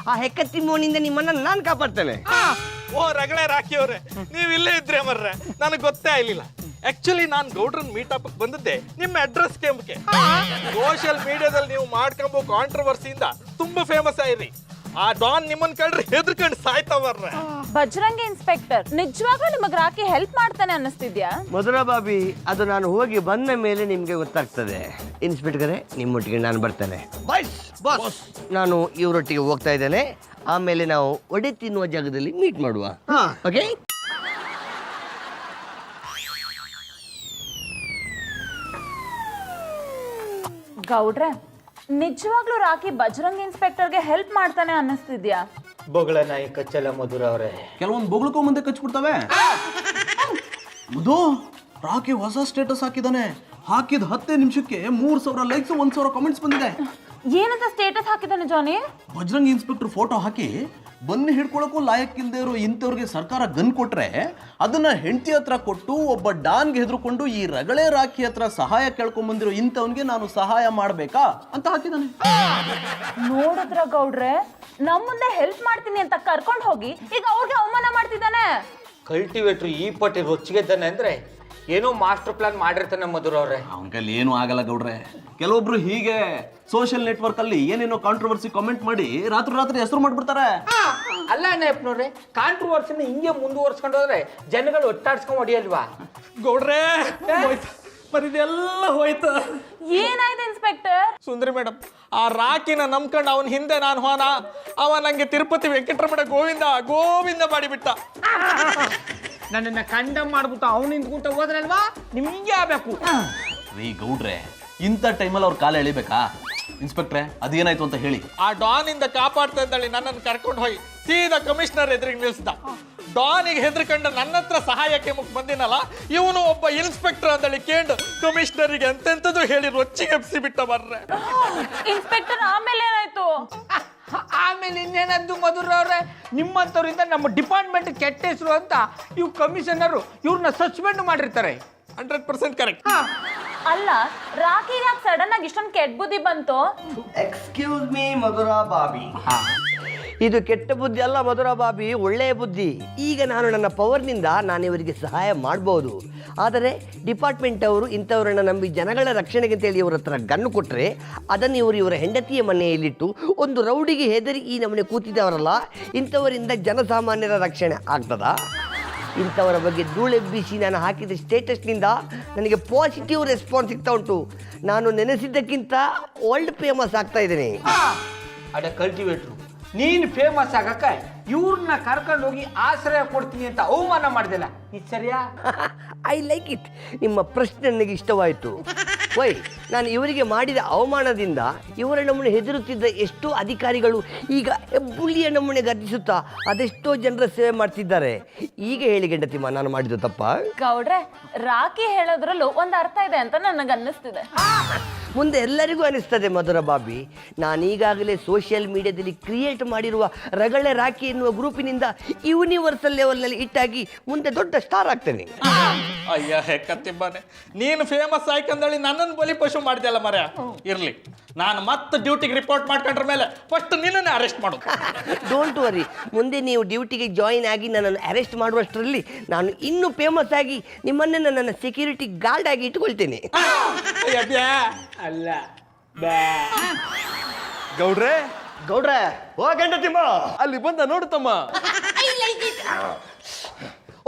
ಆ ಹೆಕ್ಕತ್ತಿ ಮೋನಿಂದ ನಿಮ್ಮನ್ನ ನಾನು ಕಾಪಾಡ್ತೇನೆ. ಓ ರಗಳೆ ರಾಕಿಯವ್ರೆ, ನೀವ್ ಇಲ್ಲೇ ಇದ್ರೆ ಮರ್ರೆ, ನನಗೆ ಗೊತ್ತೇ ಆಗ್ಲಿಲ್ಲ. ಆಕ್ಚುಲಿ ನಾನು ಗೌಡ್ರನ್ ಮೀಟಪ್ ಬಂದದ್ದೆ ನಿಮ್ಮ ಅಡ್ರೆಸ್ ಕೇಂಬಕ್ಕೆ. ಸೋಷಿಯಲ್ ಮೀಡಿಯಾದಲ್ಲಿ ನೀವು ಮಾಡ್ಕೊಂಬೋ ಕಾಂಟ್ರವರ್ಸಿಯಿಂದ ತುಂಬಾ ಫೇಮಸ್ ಆಯ್ರಿ. ಆ ಡಾನ್ ನಿಮ್ಮನ್ ಕಂಡ್ರೆ ಹೆದರ್ಕೊಂಡು ಸಾಯ್ತವರ್ರೆ. ಬಜರಂಗಿ ಇನ್ಸ್ಪೆಕ್ಟರ್ ನಿಜವಾಗ್ಲೂ ನಿಮಗ್ ರಾಕಿ ಹೆಲ್ಪ್ ಮಾಡ್ತಾನೆ ಅನ್ನಿಸ್ತಿದ್ಯಾ? ಮಧುರಾ ಬಾಬಿ, ಅದು ನಾನು ಹೋಗಿ ಬಂದ ಮೇಲೆ ನಿಮ್ಗೆ ಗೊತ್ತಾಗ್ತದೆ. ಇನ್ಸ್ಪೆಕ್ಟರ್, ನಿಮ್ಮೊಟ್ಟಿಗೆ ನಾನು ಬರ್ತೇನೆ. ಬಾಸ್, ನಾನು ಇವರೊಟ್ಟಿಗೆ ಹೋಗ್ತಾ ಇದ್ದೇನೆ. ಆಮೇಲೆ ನಾವು ಒಡೆ ತಿನ್ನುವ ಜಾಗದಲ್ಲಿ ಮೀಟ್ ಮಾಡುವ. ಓಕೆ? ಗೌಡ್ರೆ ನಿಜವಾಗ್ಲೂ ರಾಕಿ ಬಜರಂಗ್ ಇನ್ಸ್ಪೆಕ್ಟರ್ಗೆ ಹೆಲ್ಪ್ ಮಾಡ್ತಾನೆ ಅನ್ನಿಸ್ತಿದ್ಯಾ? ಬೊಗಳ ನಾಯಿ ಕಚ್ಚಲ ಮಧುರ ಅವರೇ. ಕೆಲವೊಂದು ಬೊಗಳ್ಕೊ ಮುಂದೆ ಕಚ್ಬಿಡ್ತವೆ. ಮಧು, ರಾಕಿ ಹೊಸ ಸ್ಟೇಟಸ್ ಹಾಕಿದಾನೆ. ಹಾಕಿದ 10 ನಿಮಿಷಕ್ಕೆ 3000 ಲೈಕ್ಸ್ 1000 ಕಾಮೆಂಟ್ಸ್ ಬಂದಿದೆ. ಏನಂತ ಸ್ಟೇಟಸ್ ಹಾಕಿದಾನೆ ಜಾನಿ? ಬಜರಂಗ್ ಇನ್ಸ್ಪೆಕ್ಟರ್ ಫೋಟೋ ಹಾಕಿ ಬನ್ನಿ ಹಿಡ್ಕೊಳಕ್ಕೂ ಲಾಯಕ್ಕಿಲ್ದೇ ಇರೋ ಇಂಥವ್ರಿಗೆ ಸರ್ಕಾರ ಗನ್ ಕೊಟ್ರೆ ಅದನ್ನ ಹೆಂಡತಿ ಹತ್ರ ಕೊಟ್ಟು ಒಬ್ಬ ಡಾನ್ಗೆ ಹೆದರ್ಕೊಂಡು ಈ ರಗಳೆ ರಾಕಿ ಹತ್ರ ಸಹಾಯ ಕೇಳ್ಕೊಂಡ್ ಬಂದಿರೋ ಇಂಥವನ್ಗೆ ನಾನು ಸಹಾಯ ಮಾಡ್ಬೇಕಾ ಅಂತ ಹಾಕಿದಾನೆ. ನೋಡಿದ್ರ ಗೌಡ್ರೆ, ನಮ್ ಮುಂದೆ ಹೆಲ್ಪ್ ಮಾಡ್ತೀನಿ ಅಂತ ಕರ್ಕೊಂಡು ಹೋಗಿ ಈಗ ಅವ್ರಿಗೆ ಅವಮಾನ ಮಾಡ್ತಿದ್ದಾನೆ. ಕಲ್ಟಿವೇಟ್ರು ಈ ಪಟ್ಟಿ ರೊಚ್ಚಿಗೆದ್ದಾನೆ ಅಂದ್ರೆ ಏನೋ ಮಾಸ್ಟರ್ ಪ್ಲಾನ್ ಮಾಡಿರ್ತಾನೆ ಮಧುರ ಅವ್ರೆ. ಅವನ ಕೈಲಿ ಏನು ಆಗಲ್ಲ ಗೌಡ್ರೆ. ಕೆಲವೊಬ್ರು ಹೀಗೆ ಸೋಷಿಯಲ್ ನೆಟ್ವರ್ಕ್ ಅಲ್ಲಿ ಏನೇನೋ ಕಾಂಟ್ರವರ್ಸಿ ಕಾಮೆಂಟ್ ಮಾಡಿ ರಾತ್ರಿ ಹೆಸರು ಮಾಡ್ಬಿಡ್ತಾರೆ. ಅಲ್ಲ ಅಣ್ಣಪ್ಪನವ್ರೆ, ಕಾಂಟ್ರವರ್ಸಿನ ಹಿಂಗೆ ಮುಂದುವರ್ಸ್ಕೊಂಡು ಹೋದ್ರೆ ಜನಗಳು ಒಟ್ಟಾಡ್ಸ್ಕೊಂಡ್ ಹೊಡಿಯಲ್ವಾ? ಗೌಡ್ರೆ ಇದೆಲ್ಲ ಹೋಯ್ತು. ಏನಾಯ್ತು ಇನ್ಸ್ಪೆಕ್ಟರ್? ಸುಂದರಿ ಮೇಡಮ್, ಆ ರಾಕಿನ ನಂಬ್ಕೊಂಡು ಅವನ ಹಿಂದೆ ನಾನು ಹೋನ, ಅವ ನಂಗೆ ತಿರುಪತಿ ವೆಂಕಟರಮಣ ಗೋವಿಂದ ಮಾಡಿಬಿಟ್ಟ. ನನ್ನನ್ನ ಕಂಡಮ್ ಮಾಡ್ಬಿಟ್ಟು ಅವ್ನು ನಿಂತ್ಕೊಂತ ಹೋದ್ರಲ್ವಾ, ನಿಮ್ಗೆ ಆಗ್ಬೇಕು. ರೀ ಗೌಡ್ರೆ, ಇಂಥ ಟೈಮಲ್ಲಿ ಅವ್ರ ಕಾಲ ಎಳಿಬೇಕಾ? ಇನ್ಸ್ಪೆಕ್ಟ್ರೆ, ಅದೇನಾಯ್ತು ಅಂತ ಹೇಳಿ. ಆ ಡಾನ್ ಇಂದ ಕಾಪಾಡ್ತಾ ಇದ್ದಾಳೆ ನನ್ನನ್ನು ಕರ್ಕೊಂಡು ಹೋಗಿ ಸೀದಾ ಕಮಿಷನರ್ ಎದುರಿಗೆ ನಿಲ್ಲಿಸ್ದ. ಡಾನಿಗೆ ಹೆದರ್ಕೊಂಡು ನನ್ನ ಹತ್ರ ಸಹಾಯಕ್ಕೆ ಮುಖ ಬಂದಿನಲ್ಲ, ಇವನು ಒಬ್ಬ ಇನ್ಸ್ಪೆಕ್ಟರ್ ಅಂತೇಳಿ ಕೇಂಡು ಕಮಿಷನರಿಗೆ ಎಂತೆಂಥದ್ದು ಹೇಳಿ ರೊಚ್ಚಿಗೆಪ್ಸಿ ಬಿಟ್ಟ ಬರ್ರೆ. ಇನ್ಸ್ಪೆಕ್ಟರ್ ಆಮೇಲೆ ಏನಾಯ್ತು? ಆಮೇಲೆ ಇನ್ನೇನದ್ದು ಮಧುರ ಅವ್ರೆ, ನಿಮ್ಮಂಥವ್ರಿಂದ ನಮ್ಮ ಡಿಪಾರ್ಟ್ಮೆಂಟ್ ಕೆಟ್ಟ ಹೆಸರು ಅಂತ ಇವ್ ಕಮಿಷನರು ಇವ್ರನ್ನ ಸಸ್ಪೆಂಡ್ ಮಾಡಿರ್ತಾರೆ. 100% ಕರೆಕ್ಟ್. ಅಲ್ಲ, ರಾಕಿ ಯಾಕೆ ಸಡನ್ ಆಗಿ ಇಷ್ಟೊಂದು ಕೆಟ್ಟ ಬುದ್ಧಿ ಬಂತು? ಎಕ್ಸ್ಕ್ಯೂಸ್ ಮೀ ಮಧುರಾ ಬಾಬಿ, ಇದು ಕೆಟ್ಟ ಬುದ್ಧಿ ಅಲ್ಲ ಮಧುರಾ ಬಾಬಿ, ಒಳ್ಳೆಯ ಬುದ್ಧಿ. ಈಗ ನಾನು ನನ್ನ ಪವರ್ನಿಂದ ನಾನು ಇವರಿಗೆ ಸಹಾಯ ಮಾಡ್ಬೋದು. ಆದರೆ ಡಿಪಾರ್ಟ್ಮೆಂಟ್ ಅವರು ಇಂಥವರನ್ನು ನಂಬಿ ಜನಗಳ ರಕ್ಷಣೆಗೆ ಅಂತೇಳಿ ಇವ್ರ ಹತ್ರ ಗನ್ನು ಕೊಟ್ಟರೆ ಅದನ್ನು ಇವರ ಹೆಂಡತಿಯ ಮನೆಯಲ್ಲಿಟ್ಟು ಒಂದು ರೌಡಿಗೆ ಹೆದರಿ ಈ ನಮ್ಮನೆ ಕೂತಿದ್ದವರಲ್ಲ, ಇಂಥವರಿಂದ ಜನಸಾಮಾನ್ಯರ ರಕ್ಷಣೆ ಆಗ್ತದಾ? ಇಂಥವರ ಬಗ್ಗೆ ಧೂಳೆಬ್ಬಿಸಿ ನಾನು ಹಾಕಿದ ಸ್ಟೇಟಸ್ನಿಂದ ನನಗೆ ಪಾಸಿಟಿವ್ ರೆಸ್ಪಾನ್ಸ್ ಸಿಗ್ತಾ ಉಂಟು. ನಾನು ನೆನೆಸಿದ್ದಕ್ಕಿಂತ ವರ್ಲ್ಡ್ ಫೇಮಸ್ ಆಗ್ತಾ ಇದ್ದೇನೆ. ಅಡ ಕಲ್ಟಿವೇಟ್ರು, ನೀನು ಫೇಮಸ್ ಆಗಕ್ಕ ಇವ್ರನ್ನ ಕರ್ಕೊಂಡು ಹೋಗಿ ಆಶ್ರಯ ಕೊಡ್ತೀನಿ ಅಂತ ಅವಮಾನ ಮಾಡ್ದಿಲ್ಲ, ಇದು ಸರಿಯಾ? I like it. ನಿಮ್ಮ ಪ್ರಶ್ನೆ ನನಗೆ ಇಷ್ಟವಾಯಿತು. ವೈ, ನಾನು ಇವರಿಗೆ ಮಾಡಿದ ಅವಮಾನದಿಂದ ಇವರ ನಮ್ಮನೆ ಹೆದರುತ್ತಿದ್ದ ಎಷ್ಟೋ ಅಧಿಕಾರಿಗಳು ಈಗ ಹೆಬ್ಬುಳಿಯ ನಮ್ಮನೆ ಗರ್ಜಿಸುತ್ತಾ ಅದೆಷ್ಟೋ ಜನರ ಸೇವೆ ಮಾಡ್ತಿದ್ದಾರೆ. ಈಗ ಹೇಳಿ ಗಂಡತಿಮ್ಮ, ನಾನು ಮಾಡಿದ್ದು ತಪ್ಪ? ಗೌಡ್ರೆ, ರಾಕಿ ಹೇಳೋದ್ರಲ್ಲೂ ಒಂದು ಅರ್ಥ ಇದೆ ಅಂತ ನನಗೆ ಅನ್ನಿಸ್ತಿದೆ. ಮುಂದೆ ಎಲ್ಲರಿಗೂ ಅನಿಸ್ತದೆ ಮಧುರ ಬಾಬಿ. ನಾನೀಗಾಗಲೇ ಸೋಷಿಯಲ್ ಮೀಡಿಯಾದಲ್ಲಿ ಕ್ರಿಯೇಟ್ ಮಾಡಿರುವ ರಗಳೆ ರಾಕಿ ಎನ್ನುವ ಗ್ರೂಪಿನಿಂದ ಯೂನಿವರ್ಸಲ್ ಲೆವೆಲ್ನಲ್ಲಿ ಇಟ್ಟಾಗಿ ಮುಂದೆ ದೊಡ್ಡ ಸ್ಟಾರ್ ಆಗ್ತೇನೆ. ಅಯ್ಯ ಹೆಕ್ಕತ್ತಿಬ್ಬಾನೆ, ನೀನು ಫೇಮಸ್ ಆಯ್ಕಂದೇಳಿ ನನ್ನನ್ನು ಬಲಿ ಪಶು ಮಾಡ್ದಲ್ಲ ಮರ. ಇರ್ಲಿ, ನಾನು ಮತ್ತೆ ಡ್ಯೂಟಿಗೆ ರಿಪೋರ್ಟ್ ಮಾಡ್ಕೊಂಡ್ರ ಮೇಲೆ ಫಸ್ಟ್ ನಿನ್ನನ್ನೇ ಅರೆಸ್ಟ್ ಮಾಡು. ಡೋಂಟ್ ವರಿ, ಮುಂದೆ ನೀವು ಡ್ಯೂಟಿಗೆ ಜಾಯಿನ್ ಆಗಿ ನನ್ನನ್ನು ಅರೆಸ್ಟ್ ಮಾಡುವಷ್ಟರಲ್ಲಿ ನಾನು ಇನ್ನೂ ಫೇಮಸ್ ಆಗಿ ನಿಮ್ಮನ್ನೇ ನನ್ನ ಸೆಕ್ಯೂರಿಟಿ ಗಾರ್ಡ್ ಆಗಿ ಇಟ್ಕೊಳ್ತೇನೆ. ಅಲ್ಲ, ಗೌಡ್ರೆ, ಗೌಡ್ರೆ, ಓ ಗಂಡತಿಮ್ಮ, ಅಲ್ಲಿ ಬಂದ ನೋಡುತ್ತಮ್ಮ.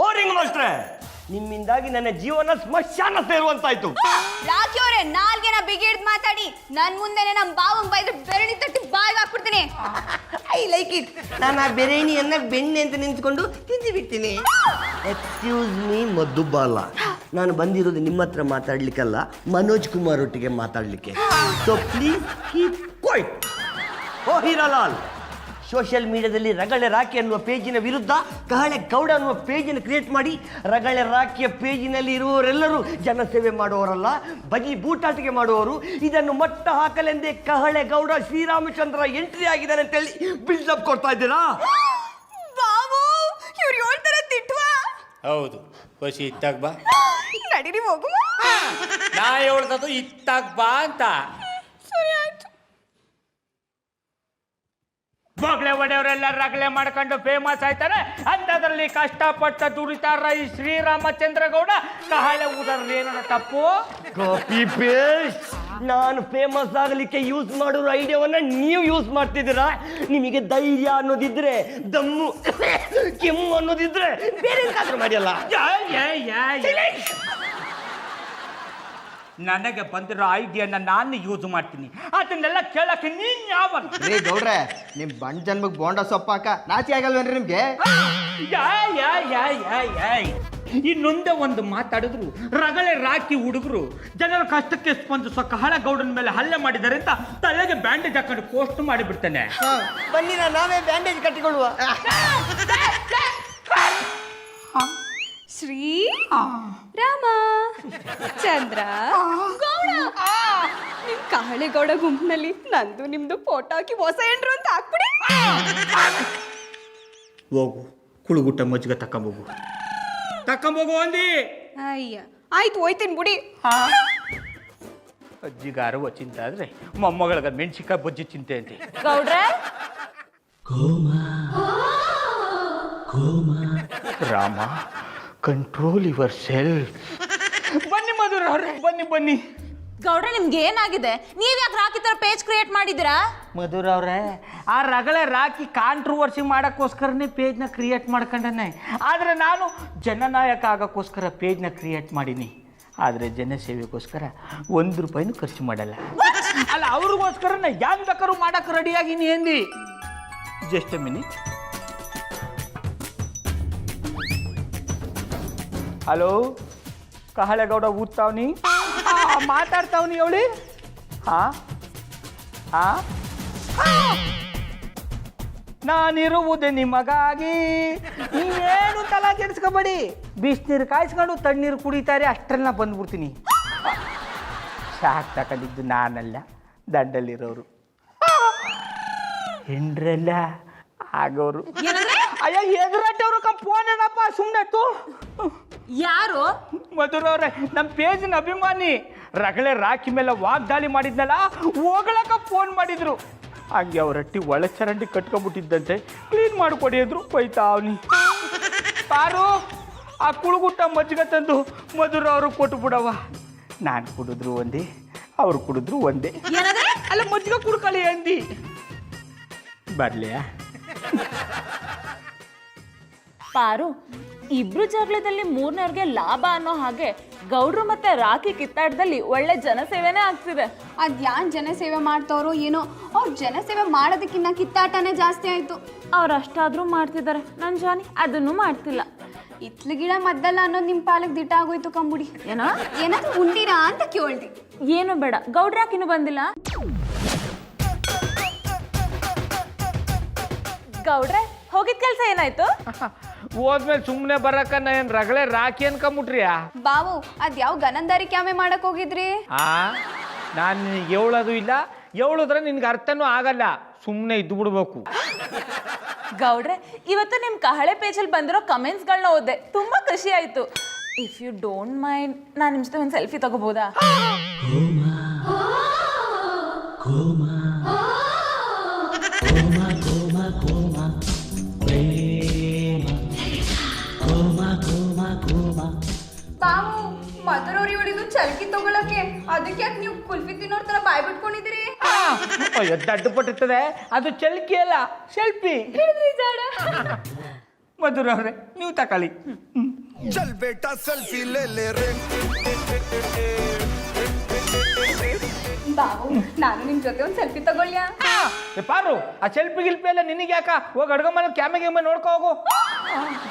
ಓ ರಿಂಗ್ ಮಾಸ್ಟ್ರೆ, ನಿಮ್ಮಿಂದಾಗಿ ನನ್ನ ಜೀವನ ಸ್ಮಶಾನ ಸೇರುವಂತಾಯ್ತು. ರಾಕಿ ಅವರೇ, ನಾಲ್ಗೆನ ಬಿಗಿಡ್ದು ಮಾತಾಡಿ ನನ್ ಮುಂದೆನೆ ನಮ್ ಬಾವಂಗ್ ಬೈದ್ರೆ ಬೆರಣಿ ತಟ್ಟಿ ಬಾಯಿಗೆ ಹಾಕ್ಬಿಡ್ತೀನಿ. I like it. ನಾನು ಆ ಬೆರೇಣಿಯನ್ನ ಬೆಣ್ಣೆ ಅಂತ ನಿಂತ್ಕೊಂಡು ತಿಂದು ಬಿಡ್ತೀನಿ. ಎಕ್ಸ್ಕ್ಯೂಸ್ ಮೀ ಮಧುಬಾಲ, ನಾನು ಬಂದಿರೋದು ನಿಮ್ಮ ಹತ್ರ ಮಾತಾಡ್ಲಿಕ್ಕಲ್ಲ, ಮನೋಜ್ ಕುಮಾರ್ ಒಟ್ಟಿಗೆ ಮಾತಾಡ್ಲಿಕ್ಕೆ. So please keep quiet. ಓ ಹೀರಾಲಾಲ್, ಸೋಷಿಯಲ್ ಮೀಡಿಯಾದಲ್ಲಿ ರಗಳೆ ರಾಕಿ ಅನ್ನುವ ಪೇಜಿನ ವಿರುದ್ಧ ಕಹಳೆ ಗೌಡ ಅನ್ನುವ ಪೇಜನ್ನು ಕ್ರಿಯೇಟ್ ಮಾಡಿ ರಗಳೆ ರಾಕಿಯ ಪೇಜಿನಲ್ಲಿ ಇರುವವರೆಲ್ಲರೂ ಜನಸೇವೆ ಮಾಡುವವರಲ್ಲ, ಬಗಿ ಬೂಟಾಟಿಕೆ ಮಾಡುವವರು. ಇದನ್ನು ಮಟ್ಟ ಹಾಕಲೆಂದೇ ಕಹಳೆ ಗೌಡ ಶ್ರೀರಾಮಚಂದ್ರ ಎಂಟ್ರಿ ಆಗಿದ್ದಾನೆ ಅಂತೇಳಿ ಬಿಲ್ಡಪ್ ಕೊಡ್ತಾ ಇದ್ದೀರಾ? ಬಾವು, ಇವ್ರು ಹೇಳ್ತಾರೆ ತಿಟ್ವಾ? ಹೌದು, ಖುಷಿ ಇತ್ತಾಗ ಬಾ. ನಡೀರಿ ಹೋಗು. ನಾ ಹೇಳ್ದದು ಇತ್ತಾಗ ಬಾ ಅಂತ. ಸರಿ ಆಯ್ತು. ಬೊಗ್ಳೆ ಒಡೆಯವರೆಲ್ಲ ರಗಳೆ ಮಾಡ್ಕೊಂಡು ಫೇಮಸ್ ಆಯ್ತಾರೆ. ಅಂಥದ್ರಲ್ಲಿ ಕಷ್ಟಪಟ್ಟ ದುಡಿತಾರ ಈ ಶ್ರೀರಾಮಚಂದ್ರ ಗೌಡ ಕಹಳೆ ಊದರ್ಲಿ ಏನೋ ತಪ್ಪು? Copy paste. ನಾನು ಫೇಮಸ್ ಆಗಲಿಕ್ಕೆ ಯೂಸ್ ಮಾಡಿರೋ ಐಡಿಯಾವನ್ನ ನೀವು ಯೂಸ್ ಮಾಡ್ತಿದ್ದೀರಾ? ನಿಮಗೆ ಧೈರ್ಯ ಅನ್ನೋದಿದ್ರೆ, ದಮ್ಮು ಕೆಮ್ಮು ಅನ್ನೋದಿದ್ರೆ ಬೇರೆ ಎಂತಾದ್ರೂ ಮಾಡಿಯಲ್ಲ. ನನಗೆ ಬಂದಿರೋ ಐಡಿಯಾನ ನಾನು ಯೂಸ್ ಮಾಡ್ತೀನಿ, ಅದನ್ನೆಲ್ಲ ಕೇಳಕ್ಕೆ ನೀನ್ ಯಾವ? ರೀ ಗೌಡ್ರೆ, ನಿಮ್ ಬಂಡ್ ಜನ್ಮಕ್ಕೆ ಬೋಂಡ ಸೊಪ್ಪಾಕ ನಾಚಿ ಆಗಲ್ವೇನ್ರಿ ನಿಮ್ಗೆ? ಇನ್ನೊಂದೇ ಒಂದು ಮಾತಾಡಿದ್ರು ರಗಳೆ ರಾಕಿ ಹುಡುಗರು ಜನರ ಕಷ್ಟಕ್ಕೆ ಸ್ಪಂದಿಸೋ ಕಹಳೆ ಗೌಡನ ಮೇಲೆ ಹಲ್ಲೆ ಮಾಡಿದ್ದಾರೆ ಅಂತ ತಲೆಗೆ ಬ್ಯಾಂಡೇಜ್ ಹಾಕೊಂಡು ಪೋಸ್ಟ್ ಮಾಡಿಬಿಡ್ತಾನೆ. ಬನ್ನಿ ನಾವೇ ಬ್ಯಾಂಡೇಜ್ ಕಟ್ಟಿಕೊಳ್ಳುವ. ಶ್ರೀ ರಾಮ ಚಂದ್ರ ಗೌಡ, ನಿಮ್ ಕಹಳೆಗೌಡ ಗುಂಪಿನಲ್ಲಿ ನಂದು ನಿಮ್ದು ಫೋಟೋ ಹಾಕಿ ಹೊಸ ಎಂಡ್ರು ಅಂತ ಹಾಕ್ಬಿಡಿ. ಹೋಗು, ಕುಳುಗುಟ್ಟ ಮಜ್ಜಿಗೆ ತಕೊಂಬೋಗು ಅಂದಿ. ಅಯ್ಯ, ಆಯ್ತು ಹೋಯ್ತೀನಿ ಬಿಡಿ. ಅಜ್ಜಿಗಾರು ಚಿಂತೆ ಆದ್ರೆ ಮೊಮ್ಮಗಳಿಗೆ ಮೆಣಸಿಕಾಯಿ ಬಜ್ಜಿ ಚಿಂತೆ ಅಂತೆ. ಗೌಡ್ರೆ, ರಾಮ, ಕಂಟ್ರೋಲ್ ಯುವರ್ ಸೆಲ್ಫ್. ಬನ್ನಿ ಮಧುರ ಅವ್ರೆ, ಬನ್ನಿ ಬನ್ನಿ. ಗೌಡ್ರೆ, ನಿಮ್ಗೆ ಏನಾಗಿದೆ? ನೀವ್ ಯಾಕೆ ರಾಕಿ ತರ ಪೇಜ್ ಕ್ರಿಯೇಟ್ ಮಾಡಿದಿರಾ? ಮಧುರ ಅವ್ರೆ, ಆ ರಗಳೆ ರಾಕಿ ಕಾಂಟ್ರವರ್ಸಿ ಮಾಡೋಕ್ಕೋಸ್ಕರನೇ ಪೇಜ್ನ ಕ್ರಿಯೇಟ್ ಮಾಡ್ಕೊಂಡನೆ. ಆದರೆ ನಾನು ಜನನಾಯಕ ಆಗೋಕ್ಕೋಸ್ಕರ ಪೇಜ್ನ ಕ್ರಿಯೇಟ್ ಮಾಡೀನಿ. ಆದರೆ ಜನಸೇವೆಗೋಸ್ಕರ ₹1 ಖರ್ಚು ಮಾಡಲ್ಲ. ಅಲ್ಲ, ಅವ್ರಿಗೋಸ್ಕರ ನಾ ಯಾರು ಬೇಕಾದ್ರೂ ಮಾಡೋಕೆ ರೆಡಿಯಾಗಿನಿ ಅಂದಿ. Just A minute. ಹಲೋ, ಕಹಳೆಗೌಡ ಊದ್ತಾವ್ನಿ, ಮಾತಾಡ್ತಾವ್ನಿ ಅವಳಿ. ನಾನಿರುವುದೇ ನಿಮಗಾಗಿ, ನೀವೇನು ತಲೆ ಕೆಡಿಸ್ಕೊಬೇಡಿ. ಬಿಸಿನೀರು ಕಾಯಿಸ್ಕೊಂಡು ತಣ್ಣೀರು ಕುಡಿತಾರೆ, ಅಷ್ಟೆಲ್ಲ ಬಂದ್ಬಿಡ್ತೀನಿ. ಶಾಕ್ ತಗೊಂಡಿದ್ದು ನಾನಲ್ಲ, ದಂಡಲ್ಲಿರೋರು. ಹೆಂಡ್ರಲ್ಲ ಆಗೋರು. ಅಯ್ಯೋ ಎದುರಟ್ಟವ್ರು ಫೋನ್ ಏನಪ್ಪ ಸುಮ್ಮನೆ ತು. ಯಾರು? ಮಧುರವ್ರೆ, ನಮ್ಮ ಪೇಜಿನ ಅಭಿಮಾನಿ ರಗಳೆ ರಾಖಿ ಮೇಲೆ ವಾಗ್ದಾಳಿ ಮಾಡಿದ್ನಲ್ಲ, ಹೋಗಳಕ ಫೋನ್ ಮಾಡಿದ್ರು. ಹಂಗೆ ಅವರಟ್ಟಿ ಒಳ ಚರಂಡಿ ಕಟ್ಕೊಂಡ್ಬಿಟ್ಟಿದ್ದಂತೆ, ಕ್ಲೀನ್ ಮಾಡಿಕೊಡಿ ಅಂದ್ರು. ಬೈತಾವ್ನಿ. ಪಾರು, ಆ ಕುಳುಗುಟ್ಟ ಮಜ್ಜಿಗೆ ತಂದು ಮಧುರವ್ರು ಕೊಟ್ಟು ಬಿಡವ. ನಾನು ಕುಡಿದ್ರು ಒಂದೇ, ಅವ್ರು ಕುಡಿದ್ರು ಒಂದೇ. ಅಲ್ಲ ಮಜ್ಜಿಗೆ ಕುಡ್ಕೊಳ್ಳಿ ಅಂದಿ. ಬರ್ಲಿಯಾ? ಪಾರು, ಇಬ್ರು ಜಗಳದಲ್ಲಿ ಮೂರನೇವ್ರಿಗೆ ಲಾಭ ಅನ್ನೋ ಹಾಗೆ ಗೌಡ್ರು ಮತ್ತೆ ರಾಖಿ ಕಿತ್ತಾಟದಲ್ಲಿ ಒಳ್ಳೆ ಜನಸೇವೆನೇ ಆಗ್ತಿದೆ. ಅದ್ಯಾನ್ ಜನಸೇವೆ ಮಾಡ್ತಾರೋ ಏನೋ, ಅವ್ರು ಜನಸೇವೆ ಮಾಡೋದಕ್ಕಿಂತ ಕಿತ್ತಾಟನೇ ಜಾಸ್ತಿ ಆಯ್ತು. ಅವ್ರು ಅಷ್ಟಾದ್ರೂ ಮಾಡ್ತಿದ್ದಾರೆ, ನನ್ನ ಜಾನಿ ಅದನ್ನು ಮಾಡ್ತಿಲ್ಲ. ಇತ್ಲ ಗಿಡ ಮದ್ದಲ್ಲ ಅನ್ನೋದು ನಿಮ್ಮ ಪಾಲಕ್ ದಿಟ್ಟ ಆಗೋಯ್ತು ಕಂಬುಡಿ. ಏನೋ ಏನಾದ್ರೂ ಉಂಡಿರಾ ಅಂತ ಕೇಳ್ದಿ. ಏನು ಬೇಡ, ಗೌಡ್ರಾಕಿನೂ ಬಂದಿಲ್ಲ. ಗೌಡ್ರೆ, ಹೋಗಿದ್ ಕೆಲ್ಸ ಏನಾಯ್ತು? ಹೋದ್ಮೇಲೆ ಸುಮ್ಮನೆ ಬರಕ ಏನು ರಗಳೆ ರಾಖಿ ಅನ್ಕೊಂಬಿಟ್ರಿಯಾ? ಬಾವು ಅದ್ಯಾವ ಗನಂದಾರಿ ಕ್ಯಾಮೆ ಮಾಡಕ್ ಹೋಗಿದ್ರಿ? ನಾನು ನಿನಗೆ ಹೇಳೋದು ಇಲ್ಲ, ಹೇಳೋದ್ರೆ ನಿನ್ಗೆ ಅರ್ಥನೂ ಆಗಲ್ಲ. ಸುಮ್ಮನೆ ಇದ್ದು ಬಿಡ್ಬೇಕು. ಗೌಡ್ರೆ, ಇವತ್ತು ನಿಮ್ ಕಹಳೆ ಪೇಜಲ್ಲಿ ಬಂದಿರೋ ಕಮೆಂಟ್ಸ್ಗಳನ್ನ ಓದೆ, ತುಂಬಾ ಖುಷಿ ಆಯ್ತು. ಇಫ್ ಯು ಡೋಂಟ್ ಮೈಂಡ್, ನಾನು ನಿಮ್ ಜೊತೆ ಒಂದು ಸೆಲ್ಫಿ ತಗೋಬೋದಾ? ಬಾವು ಮಧುರವ್ರಿ ಉಳಿದು ಚಲ್ಕಿ ತಗೊಳಕ್ಕೆ, ಅದಕ್ಕೆ ಯಾಕೆ ನೀವು ಕುಲ್ಫಿ ತಿನ್ನೋರ್ ತರ ಬಾಯ್ ಬಿಟ್ಕೊಂಡಿದ್ದೀರಿ? ದಡ್ಡು ಪಟ್ಟಿರ್ತದೆ, ಅದು ಚಲ್ಕಿ ಅಲ್ಲ, ಸೆಲ್ಫಿ. ಮಧುರವ್ರೆ, ನೀವು ತಕೊಳ್ಳಿ. चल बेटा सेल्फी ले ले रे. ಬಾವು, ನಾನು ನಿಮ್ ಜೊತೆ ಒಂದ್ ಸೆಲ್ಫಿ ತಗೊಳ್ಳ್ಯಾ? ಪಾರು, ಆ ಸೆಲ್ಫಿ ಗಿಲ್ಪಿ ಎಲ್ಲ ನಿನಗೆ ಯಾಕ? ಹೋಗಿ ಅಡ್ಗ ಮನೆ ಕ್ಯಾಮೆ ನೋಡ್ಕೋ ಹೋಗು.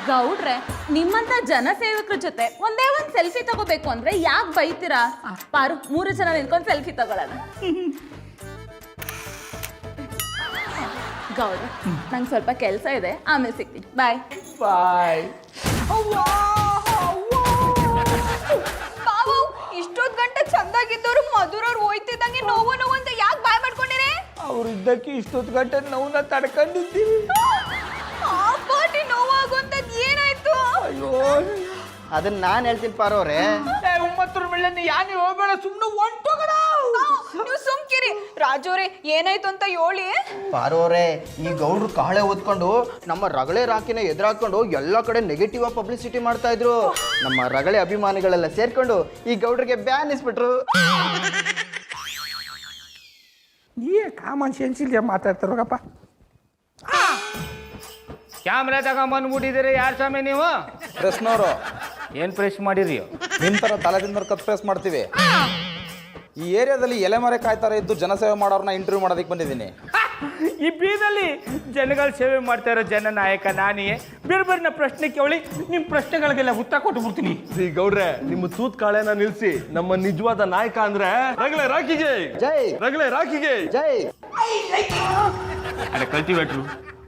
ಗೌಡ್ರೆ, ನಿಮ್ಮಂತ ಜನಸೇವಕರ ಜೊತೆ ಒಂದೇ ಒಂದ್ ಸೆಲ್ಫಿ ತಗೋಬೇಕು ಅಂದ್ರೆ ಯಾಕೆ ಬೈತೀರಾ? ಪಾರು, 3 ಜನ ನಿಂತ್ಕೊಂಡು ಸೆಲ್ಫಿ ತಗೊಳ್ಳೋಣ. ಗೌಡ್ರೆ, ನಂಗೆ ಸ್ವಲ್ಪ ಕೆಲಸ ಇದೆ, ಆಮೇಲೆ ಸಿಗ್ತೀನಿ. ಬಾಯ್ ಬಾಯ್. ಬಾವು, ಇಷ್ಟೊತ್ ಗಂಟೆ ಚಂದಾಗಿದ್ದವ್ರು ಮಧುರವ್ರು ಹೋಯ್ತಿದ್ದಂಗೆ ನೋವು ನೋವು ಅಂತ ಯಾಕೆ ಬಾಯ್ ಮಾಡ್ಕೊಂಡಿರಿ? ಅವ್ರು ಇದ್ದಕ್ಕೆ ಇಷ್ಟೊತ್ತು ಗಂಟೆ ನೋವನ್ನ ತಡ್ಕೊಂಡಿದ್ದೀವಿ. ಆ ಪಾಟಿ ನೋವಾಗುವಂತದ್ ಏನಾಯ್ತು? ಅಯ್ಯೋ, ಅದನ್ನ ನಾನು ಹೇಳ್ತೀನಿ ಪಾರವ್ರೆ. ಉಮ್ಮತ್ರ ಮೇಲೆ ಯಾನಿ ಹೋಗ್ಬೇಡ, ಸುಮ್ಮನೆ ಹೊಂಟೋಗಣ. ನೀವು ಸುಮ್ಕಿರಿ. ರಾಜೋರೆ, ಏನಾಯ್ತು ಅಂತ ಹೇಳಿ. ಪಾರವ್ರೆ, ಈ ಗೌಡ್ರು ಕಾಳೆ ಓದ್ಕೊಂಡು ನಮ್ಮ ರಗಳೆ ರಾಕಿನ ಎದುರಾಕೊಂಡು ಎಲ್ಲ ಕಡೆ ನೆಗೆಟಿವ್ ಪಬ್ಲಿಸಿಟಿ ಮಾಡ್ತಾ ಇದ್ರು. ನಮ್ಮ ರಗಳೆ ಅಭಿಮಾನಿಗಳೆಲ್ಲ ಸೇರ್ಕೊಂಡು ಈ ಗೌಡ್ರಿಗೆ ಬ್ಯಾನ್ ಇಸ್ಬಿಟ್ರು. ಏ ಕಾಮನ್ ಸೆನ್ಸ್ ಇಲ್ಲ ಮಾತಾಡ್ತಾರಪ್ಪ. ಕ್ಯಾಮ್ರಾ ತಗೊಂಬಂದ್ಬಿಟ್ಟಿದ್ದೀರಿ. ಯಾರು ಸ್ವಾಮಿ ನೀವು? ಪ್ರೆಸ್ನವರು. ಏನು ಪ್ರೆಸ್ ಮಾಡಿರಿ? ನಿಮ್ಮ ಥರ ತಲೆದಿಂದ ಕತ್ ಪ್ರೆಸ್ ಮಾಡ್ತೀವಿ. ಈ ಏರಿಯಾದಲ್ಲಿ ಎಲೆಮರೆ ಕಾಯ್ತಾರೆ ಇದ್ದು ಜನಸೇವೆ ಮಾಡೋರನ್ನ ಇಂಟರ್ವ್ಯೂ ಮಾಡೋದಕ್ಕೆ ಬಂದಿದ್ದೀನಿ. ಈ ಬೀದಲ್ಲಿ ಜನಗಳ ಸೇವೆ ಮಾಡ್ತಾ ಇರೋ ಜನನಾಯಕ ನಾನಿಯೇ. ಬೇರೆ ಬೇರೆ ಪ್ರಶ್ನೆ ಕೇಳಿ, ನಿಮ್ಮ ಪ್ರಶ್ನೆಗಳಿಗೆಲ್ಲ ಉತ್ತರ ಕೊಟ್ಟು ಬಿಡ್ತೀನಿ. ಶ್ರೀ ಗೌಡ್ರೆ, ನಿಮ್ಮ ತೂತ್ ಕಾಳೆನ ನಿಲ್ಸಿ. ನಮ್ಮ ನಿಜವಾದ ನಾಯಕ ಅಂದ್ರೆ ರಗಳೆ ರಾಖಿಗೆ ಜೈ, ರಗಳೆ ರಾಖಿಗೆ ಜೈ. ಅದೇ ಕಲ್ಟಿವೇಟ್ರು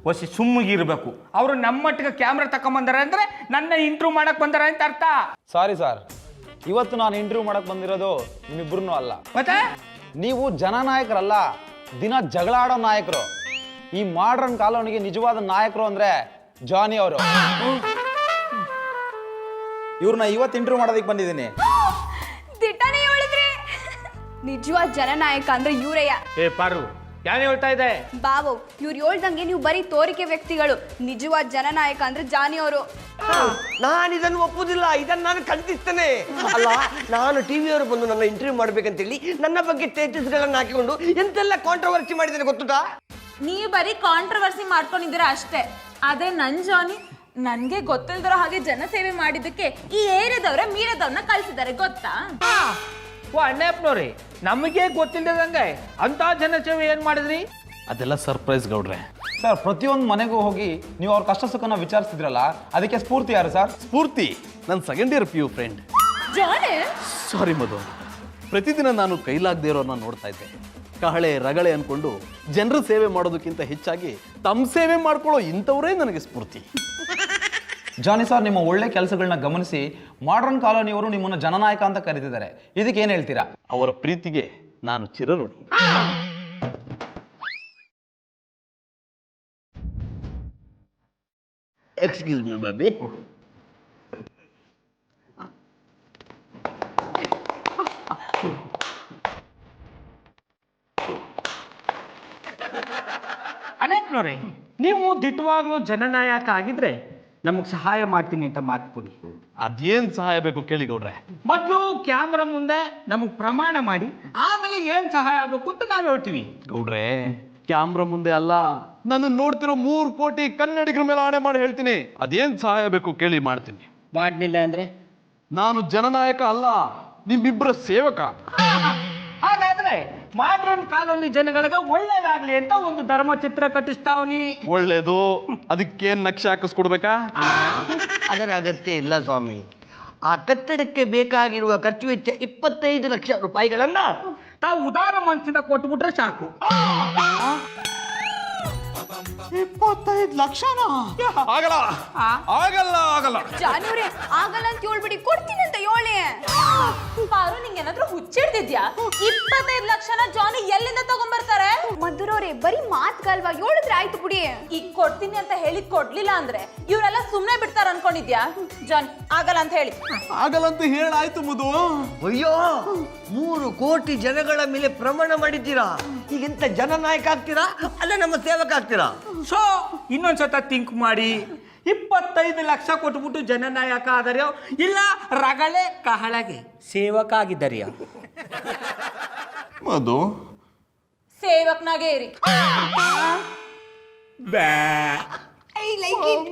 ಹೊಸಿ ಸುಮ್ಮಗಿರ್ಬೇಕು. ಅವರು ನಮ್ಮ ಮಟ್ಟಿಗೆ ಕ್ಯಾಮ್ರಾ ತಕೊಂಬಂದಾರ ಅಂದ್ರೆ ನನ್ನ ಇಂಟರ್ವ್ಯೂ ಮಾಡಕ್ ಬಂದಾರ ಅಂತ ಅರ್ಥ. ಸಾರಿ ಸರ್, ಇವತ್ತು ನಾನು ಇಂಟರ್ವ್ಯೂ ಮಾಡಕ್ಕೆ ಬಂದಿರೋದು ನಿಮ್ಮಿಬ್ರು ಅಲ್ಲ. ಮತ್ತೆ ನೀವು ಜನನಾಯಕರಲ್ಲ, ದಿನ ಜಗಳ ಆಡೋ ನಾಯಕರು. ಈ ಮಾಡ್ರನ್ ಕಾಲೋನಿಗೆ ನಿಜವಾದ ನಾಯಕರು ಅಂದ್ರೆ ಜಾನಿ ಅವರು. ಇವ್ರನ್ನ ಇವತ್ತು ಇಂಟರ್ವ್ಯೂ ಮಾಡೋದಕ್ಕೆ ಬಂದಿದ್ದೀನಿ. ದಿಟ್ಟನೇ ಹೇಳಿದ್ರಿ. ನಿಜವಾದ ಜನನಾಯಕ ಅಂದ್ರೆ ಇವ್ರಯ್ಯ. ಏ ಪಾರು, ಯಾನೇ ಹೇಳ್ತಾ ಇದೆ? ಬಾವು, ಇವ್ರು ಹೇಳ್ದಂಗೆ ನೀವು ಬರೀ ತೋರಿಕೆ ವ್ಯಕ್ತಿಗಳು. ನಿಜವಾದ ಜನನಾಯಕ ಅಂದ್ರೆ ಜಾನಿ ಅವರು. ನಾನು ಇದನ್ನು ಒಪ್ಪುದಿಲ್ಲ, ಇದನ್ನು ನಾನು ಖಂಡಿಸ್ತೇನೆ. ಅಲ್ಲ, ನಾನು ಟಿವಿಯವರು ಬಂದು ನನ್ನ ಇಂಟರ್ವ್ಯೂ ಮಾಡ್ಬೇಕಂತೇಳಿ ನನ್ನ ಬಗ್ಗೆ ಸ್ಟೇಟಸ್ಗಳನ್ನು ಹಾಕಿಕೊಂಡು ಎಂತೆಲ್ಲ ಕಾಂಟ್ರವರ್ಸಿ ಮಾಡಿದ್ದೇನೆ ಗೊತ್ತುಂಟಾ? ನೀವು ಬರೀ ಕಾಂಟ್ರವರ್ಸಿ ಮಾಡ್ಕೊಂಡಿದ್ದೀರಾ ಅಷ್ಟೇ. ಆದ್ರೆ ನನ್ ಜಾನಿ ನನ್ಗೆ ಗೊತ್ತಿಲ್ದಿರೋ ಹಾಗೆ ಜನಸೇವೆ ಮಾಡಿದ್ದಕ್ಕೆ ಈ ಏರಿಯಾದವ್ರೆ ಮೀರದವ್ರನ್ನ ಕಳ್ಸಿದ್ದಾರೆ, ಗೊತ್ತಾ? ಓ ಅಣ್ಣಪ್ಪನವ್ರಿ, ನಮಗೆ ಗೊತ್ತಿಲ್ಲದಂಗೆ ಅಂತ ಜನಸೇವೆ ಏನ್ ಮಾಡಿದ್ರಿ? ಅದೆಲ್ಲ ಸರ್ಪ್ರೈಸ್ ಗೌಡ್ರೆ. ಸರ್, ಪ್ರತಿಯೊಂದು ಮನೆಗೂ ಹೋಗಿ ನೀವು ಅವ್ರ ಕಷ್ಟ ಸುಖನ ವಿಚಾರಿಸಿದ್ರಲ್ಲ, ಅದಕ್ಕೆ ಸ್ಫೂರ್ತಿ ಯಾರು ಸರ್? ಸ್ಫೂರ್ತಿ ನನ್ನ ಸೆಕೆಂಡ್ ಇಯರ್ PU ಫ್ರೆಂಡ್. ಜಾನಿ, ಸಾರಿ ಮಧು, ಪ್ರತಿದಿನ ನಾನು ಕೈಲಾಗದೇ ಇರೋರನ್ನ ನೋಡ್ತಾ ಇದ್ದೆ. ಕಹಳೆ ರಗಳೆ ಅನ್ಕೊಂಡು ಜನರ ಸೇವೆ ಮಾಡೋದಕ್ಕಿಂತ ಹೆಚ್ಚಾಗಿ ತಮ್ಮ ಸೇವೆ ಮಾಡ್ಕೊಳ್ಳೋ ಇಂಥವರೇ ನನಗೆ ಸ್ಫೂರ್ತಿ. ಜಾನಿ ಸರ್, ನಿಮ್ಮ ಒಳ್ಳೆ ಕೆಲಸಗಳನ್ನ ಗಮನಿಸಿ ಮಾಡರ್ನ್ ಕಾಲೋನಿಯವರು ನಿಮ್ಮನ್ನು ಜನನಾಯಕ ಅಂತ ಕರೀತಿದ್ದಾರೆ. ಇದಕ್ಕೆ ಏನು ಹೇಳ್ತೀರಾ? ಅವರ ಪ್ರೀತಿಗೆ ನಾನು ಚಿರಋಣಿ. Excuse me Bobby. ಅನೇಕ್ನವ್ರೆ, ನೀವು ದಿಟ್ಟವಾಗ್ಲೂ ಜನನಾಯಕ ಆಗಿದ್ರೆ ನಮಗೆ ಸಹಾಯ ಮಾಡ್ತೀನಿ ಅಂತ ಮಾತು ಕೊಡಿ. ಅದೇನ್ ಸಹಾಯ ಬೇಕು ಕೇಳಿ ಗೌಡ್ರೆ. ಮೊದಲು ಕ್ಯಾಮ್ರಾ ಮುಂದೆ ನಮಗೆ ಪ್ರಮಾಣ ಮಾಡಿ, ಆಮೇಲೆ ಏನ್ ಸಹಾಯ ಆಗಬೇಕು ಅಂತ ನಾವು ಹೇಳ್ತೀವಿ. ಗೌಡ್ರೆ, ಕ್ಯಾಮ್ರಾ ಮುಂದೆ ಅಲ್ಲ, ನನ್ನ ನೋಡ್ತಿರೋ 3 ಕೋಟಿ ಕನ್ನಡಿಗರ ಮೇಲೆ ಆಣೆ ಮಾಡಿ ಹೇಳ್ತೀನಿ, ಅದೇನ್ ಸಹಾಯ ಬೇಕು ಕೇಳಿ ಮಾಡ್ತೀನಿ. ಮಾಡಲಿಲ್ಲ ಅಂದ್ರೆ ನಾನು ಜನನಾಯಕ ಅಲ್ಲ, ನಿಮ್ಮಿಬ್ಬರ ಸೇವಕ. ಹಾಗಾದ್ರೆ ಮಾಡ್ರನ್ ಕಾಲೋನಿ ಜನಗಳಿಗೆ ಒಳ್ಳೇದಾಗ್ಲಿ ಅಂತ ಒಂದು ಧರ್ಮಚಿತ್ರ ಕಟ್ಟಿಸ್ತಾವನಿ. ಒಳ್ಳೇದು, ಅದಕ್ಕೇನ್ ನಕ್ಷೆ ಹಾಕಿಸ್ಕೊಡ್ಬೇಕಾ? ಅದರ ಅಗತ್ಯ ಇಲ್ಲ ಸ್ವಾಮಿ. ಆ ಕಟ್ಟಡಕ್ಕೆ ಬೇಕಾಗಿರುವ ಖರ್ಚು ವೆಚ್ಚ 25 ಲಕ್ಷ ರೂಪಾಯಿಗಳನ್ನ ತಾವು ಉದಾರ ಮನಸ್ಸಿಂದ ಕೊಟ್ಬಿಟ್ರೆ ಸಾಕು. 25 ಲಕ್ಷನಾ? ಆಗಲ್ಲ ಆಗಲ್ಲ ಆಗಲ್ಲ. ಜಾನುವ್ರೆ ಆಗಲ್ಲ ಅಂತ ಹೇಳ್ಬಿಡಿ, ಕೊಡ್ತೀನಿ ಅಂತ ಹೇಳಿ. ಪಾರು, ನಿಂಗೇನಾದ್ರೂ ಹುಚ್ಚಿಡ್ತಿದ್ಯಾ? 25 ಲಕ್ಷನ ಜಾನಿ ಎಲ್ಲಿಂದ ತಗೊಂಡ್ಬರ್ತಾರೆ? ಮಧುರವ್ರೆ, ಬರೀ ಮಾತ್ಗಲ್ವಾ, ಹೇಳಿದ್ರೆ ಆಯ್ತು ಬಿಡಿ. ಈಗ ಕೊಡ್ತೀನಿ ಅಂತ ಹೇಳಿ ಕೊಡ್ಲಿಲ್ಲ ಅಂದ್ರೆ ಇವರೆಲ್ಲ ಸುಮ್ನೆ ಬಿಡ್ತಾರ ಅನ್ಕೊಂಡಿದ್ಯಾ? ಜಾನಿ ಆಗಲ್ಲ ಅಂತ ಹೇಳಿ. ಆಗಲ್ಲ ಅಂತ ಹೇಳಾಯ್ತು ಮಧು. ಅಯ್ಯೋ, 3 ಕೋಟಿ ಜನಗಳ ಮೇಲೆ ಪ್ರಮಾಣ ಮಾಡಿದ್ದೀರಾ. ಈಗಿಂತ ಜನನಾಯಕ ಆಗ್ತೀರಾ ಅಲ್ಲ ನಮ್ಮ ಸೇವಕ ಆಗ್ತೀರಾ? ಸೊ ಇನ್ನೊಂದ್ಸತ ಥಿಂಕ್ ಮಾಡಿ. 25 ಲಕ್ಷ ಕೊಟ್ಬಿಟ್ಟು ಜನನಾಯಕ ಆದರ್ಯೋ ಇಲ್ಲ ರಗಳೆ ಕಹಳೆಗೆ ಸೇವಕ ಆಗಿದ್ದಾರೆಯೋ? ಮಧು, ಸೇವಕ್ನಾಗೆ ಇರಿ. ಬ್ಯಾ I like it.